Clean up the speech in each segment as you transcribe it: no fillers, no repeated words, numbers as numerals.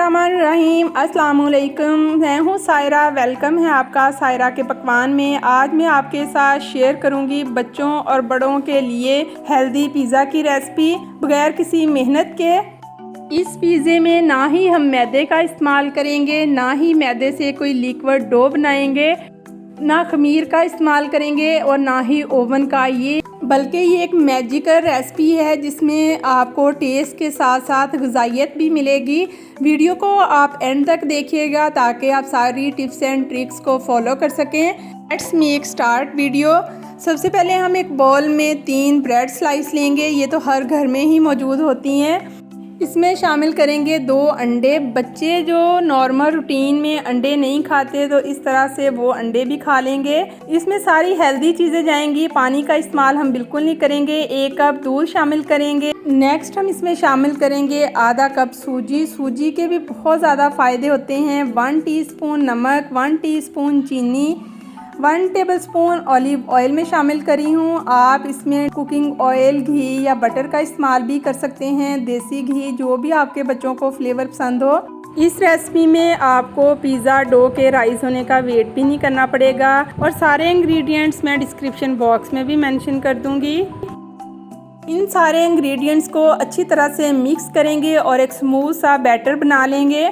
बिस्मिल्लाहिर्रहमानिर्रहीम। अस्सलाम वालेकुम। मैं हूँ सायरा। वेलकम है आपका सायरा के पकवान में। आज मैं आपके साथ शेयर करूँगी बच्चों और बड़ों के लिए हेल्दी पिज़्ज़ा की रेसिपी बगैर किसी मेहनत के। इस पिज़्ज़े में ना ही हम मैदे का इस्तेमाल करेंगे, ना ही मैदे से कोई लिक्विड डो बनाएंगे, ना खमीर का इस्तेमाल करेंगे और ना ही ओवन का। बल्कि ये एक मैजिकल रेसिपी है जिसमें आपको टेस्ट के साथ साथ ग़िज़ाइयत भी मिलेगी। वीडियो को आप एंड तक देखिएगा ताकि आप सारी टिप्स एंड ट्रिक्स को फॉलो कर सकें। Let's make start video. सबसे पहले हम एक बाउल में 3 ब्रेड स्लाइस लेंगे। ये तो हर घर में ही मौजूद होती हैं। इसमें शामिल करेंगे 2 अंडे। बच्चे जो नॉर्मल रूटीन में अंडे नहीं खाते तो इस तरह से वो अंडे भी खा लेंगे। इसमें सारी हेल्दी चीज़ें जाएंगी, पानी का इस्तेमाल हम बिल्कुल नहीं करेंगे। 1 कप दूध शामिल करेंगे। नेक्स्ट हम इसमें शामिल करेंगे आधा कप सूजी। सूजी के भी बहुत ज़्यादा फ़ायदे होते हैं। 1 टीस्पून नमक, 1 टीस्पून चीनी, 1 टेबलस्पून ऑलिव ऑयल में शामिल करी हूँ। आप इसमें कुकिंग ऑयल, घी या बटर का इस्तेमाल भी कर सकते हैं, देसी घी, जो भी आपके बच्चों को फ्लेवर पसंद हो। इस रेसिपी में आपको पिज़्ज़ा डो के राइस होने का वेट भी नहीं करना पड़ेगा और सारे इंग्रेडिएंट्स मैं डिस्क्रिप्शन बॉक्स में भी मेंशन कर दूँगी। इन सारे इंग्रेडिएंट्स को अच्छी तरह से मिक्स करेंगे और एक स्मूथ सा बैटर बना लेंगे।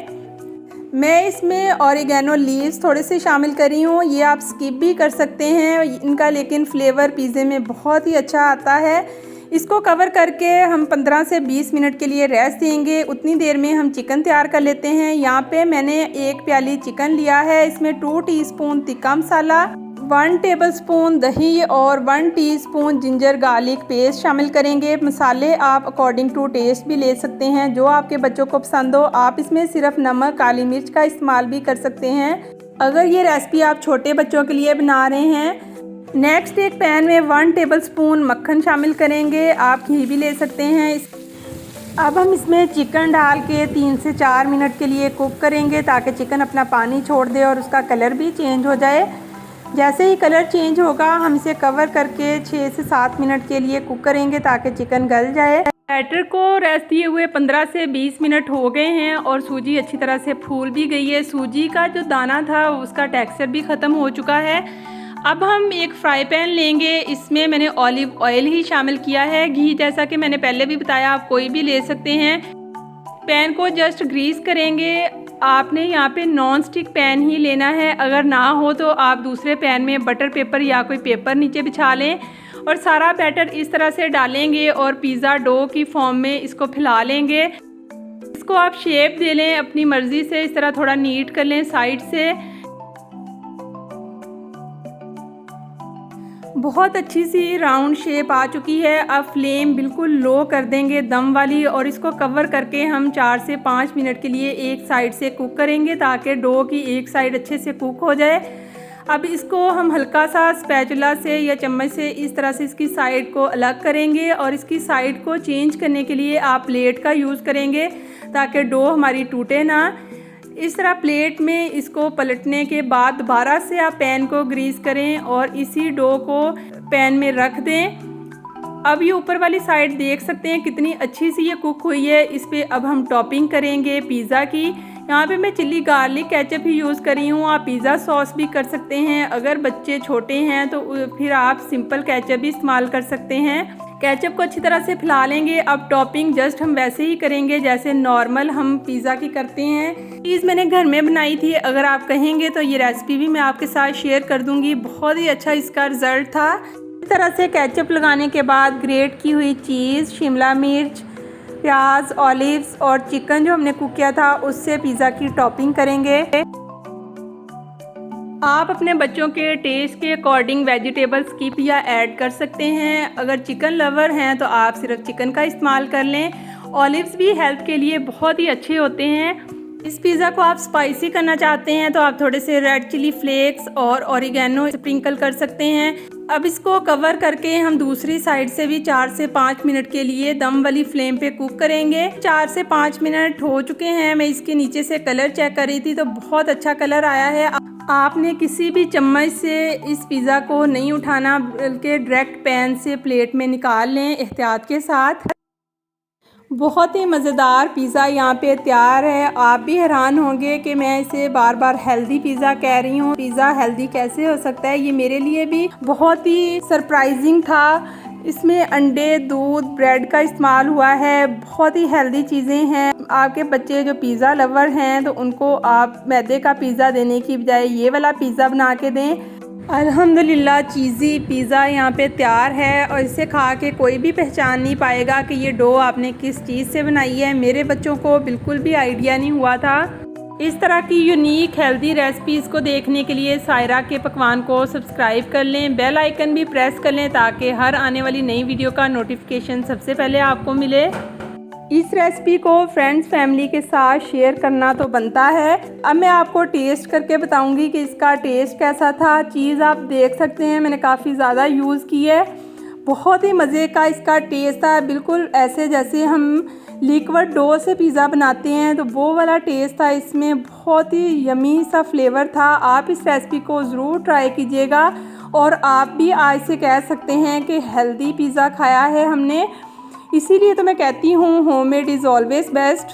मैं इसमें ऑरिगेनो लीव्स थोड़े से शामिल करी हूँ। ये आप स्किप भी कर सकते हैं, इनका लेकिन फ्लेवर पिज़्ज़े में बहुत ही अच्छा आता है। इसको कवर करके हम 15 से 20 मिनट के लिए रेस्ट देंगे। उतनी देर में हम चिकन तैयार कर लेते हैं। यहाँ पे मैंने 1 प्याली चिकन लिया है। इसमें 2 टीस्पून तिक्का मसाला, 1 टेबलस्पून दही और 1 टीस्पून जिंजर गार्लिक पेस्ट शामिल करेंगे। मसाले आप अकॉर्डिंग टू टेस्ट भी ले सकते हैं, जो आपके बच्चों को पसंद हो। आप इसमें सिर्फ नमक, काली मिर्च का इस्तेमाल भी कर सकते हैं अगर ये रेसिपी आप छोटे बच्चों के लिए बना रहे हैं। नेक्स्ट एक पैन में 1 टेबलस्पून मक्खन शामिल करेंगे। आप घी भी ले सकते हैं। अब हम इसमें चिकन डाल के 3 से 4 मिनट के लिए कुक करेंगे ताकि चिकन अपना पानी छोड़ दे और उसका कलर भी चेंज हो जाए। जैसे ही कलर चेंज होगा हम इसे कवर करके 6 से 7 मिनट के लिए कुक करेंगे ताकि चिकन गल जाए। बैटर को रेस्ट दिए हुए 15 से 20 मिनट हो गए हैं और सूजी अच्छी तरह से फूल भी गई है। सूजी का जो दाना था उसका टेक्सचर भी ख़त्म हो चुका है। अब हम एक फ्राई पैन लेंगे। इसमें मैंने ऑलिव ऑयल ही शामिल किया है। घी जैसा कि मैंने पहले भी बताया आप कोई भी ले सकते हैं। पैन को जस्ट ग्रीस करेंगे। आपने यहाँ पे नॉन स्टिक पैन ही लेना है। अगर ना हो तो आप दूसरे पैन में बटर पेपर या कोई पेपर नीचे बिछा लें और सारा बैटर इस तरह से डालेंगे और पिज़्ज़ा डो की फॉर्म में इसको फैला लेंगे। इसको आप शेप दे लें अपनी मर्ज़ी से। इस तरह थोड़ा नीट कर लें साइड से। बहुत अच्छी सी राउंड शेप आ चुकी है। अब फ्लेम बिल्कुल लो कर देंगे दम वाली और इसको कवर करके हम 4 से 5 मिनट के लिए एक साइड से कुक करेंगे ताकि डो की एक साइड अच्छे से कुक हो जाए। अब इसको हम हल्का सा स्पैचुला से या चम्मच से इस तरह से इसकी साइड को अलग करेंगे और इसकी साइड को चेंज करने के लिए आप प्लेट का यूज़ करेंगे ताकि डो हमारी टूटे ना। इस तरह प्लेट में इसको पलटने के बाद दोबारा से आप पैन को ग्रीस करें और इसी डो को पैन में रख दें। अब ये ऊपर वाली साइड देख सकते हैं कितनी अच्छी सी ये कुक हुई है। इस पर अब हम टॉपिंग करेंगे पिज़्ज़ा की। यहाँ पे मैं चिल्ली गार्लिक केचप ही यूज़ करी हूँ। आप पिज़्ज़ा सॉस भी कर सकते हैं। अगर बच्चे छोटे हैं तो फिर आप सिंपल केचप भी इस्तेमाल कर सकते हैं। केचप को अच्छी तरह से फैला लेंगे। अब टॉपिंग जस्ट हम वैसे ही करेंगे जैसे नॉर्मल हम पिज़्ज़ा की करते हैं। चीज़ मैंने घर में बनाई थी। अगर आप कहेंगे तो ये रेसिपी भी मैं आपके साथ शेयर कर दूंगी। बहुत ही अच्छा इसका रिज़ल्ट था। इस तरह से केचप लगाने के बाद ग्रेट की हुई चीज़, शिमला मिर्च, प्याज, ऑलिव्स और चिकन जो हमने कुक किया था उससे पिज़्ज़ा की टॉपिंग करेंगे। आप अपने बच्चों के टेस्ट के अकॉर्डिंग वेजिटेबल स्किप या ऐड कर सकते हैं। अगर चिकन लवर हैं तो आप सिर्फ चिकन का इस्तेमाल कर लें। ऑलिव्स भी हेल्थ के लिए बहुत ही अच्छे होते हैं। इस पिज़्ज़ा को आप स्पाइसी करना चाहते हैं तो आप थोड़े से रेड चिली फ्लेक्स और ऑरिगेनो स्प्रिंकल कर सकते हैं। अब इसको कवर करके हम दूसरी साइड से भी 4 से 5 मिनट के लिए दम वाली फ्लेम पे कुक करेंगे। 4 से 5 मिनट हो चुके हैं। मैं इसके नीचे से कलर चेक कर रही थी तो बहुत अच्छा कलर आया है। आपने किसी भी चम्मच से इस पिज़्ज़ा को नहीं उठाना बल्कि डायरेक्ट पैन से प्लेट में निकाल लें एहतियात के साथ। बहुत ही मज़ेदार पिज़्ज़ा यहाँ पे तैयार है। आप भी हैरान होंगे कि मैं इसे बार बार हेल्दी पिज़्ज़ा कह रही हूँ। पिज़्ज़ा हेल्दी कैसे हो सकता है, ये मेरे लिए भी बहुत ही सरप्राइजिंग था। इसमें अंडे, दूध, ब्रेड का इस्तेमाल हुआ है। बहुत ही हेल्दी चीज़ें हैं। आपके बच्चे जो पिज़्ज़ा लवर हैं तो उनको आप मैदे का पिज़्ज़ा देने की बजाय ये वाला पिज़्ज़ा बना के दें। अल्हम्दुलिल्लाह चीज़ी पिज़्ज़ा यहाँ पे तैयार है और इसे खा के कोई भी पहचान नहीं पाएगा कि ये डो आपने किस चीज़ से बनाई है। मेरे बच्चों को बिल्कुल भी आइडिया नहीं हुआ था। इस तरह की यूनिक हेल्दी रेसिपीज़ को देखने के लिए सायरा के पकवान को सब्सक्राइब कर लें, बेल आइकन भी प्रेस कर लें ताकि हर आने वाली नई वीडियो का नोटिफिकेशन सबसे पहले आपको मिले। इस रेसिपी को फ्रेंड्स फैमिली के साथ शेयर करना तो बनता है। अब मैं आपको टेस्ट करके बताऊंगी कि इसका टेस्ट कैसा था। चीज़ आप देख सकते हैं मैंने काफ़ी ज़्यादा यूज़ की है। बहुत ही मज़े का इसका टेस्ट था, बिल्कुल ऐसे जैसे हम लिक्विड डो से पिज़्ज़ा बनाते हैं तो वो वाला टेस्ट था इसमें। बहुत ही यमी सा फ्लेवर था। आप इस रेसिपी को ज़रूर ट्राई कीजिएगा और आप भी आज से कह सकते हैं कि हेल्दी पिज़्ज़ा खाया है हमने। इसीलिए तो मैं कहती हूँ होममेड इज़ ऑलवेज़ बेस्ट।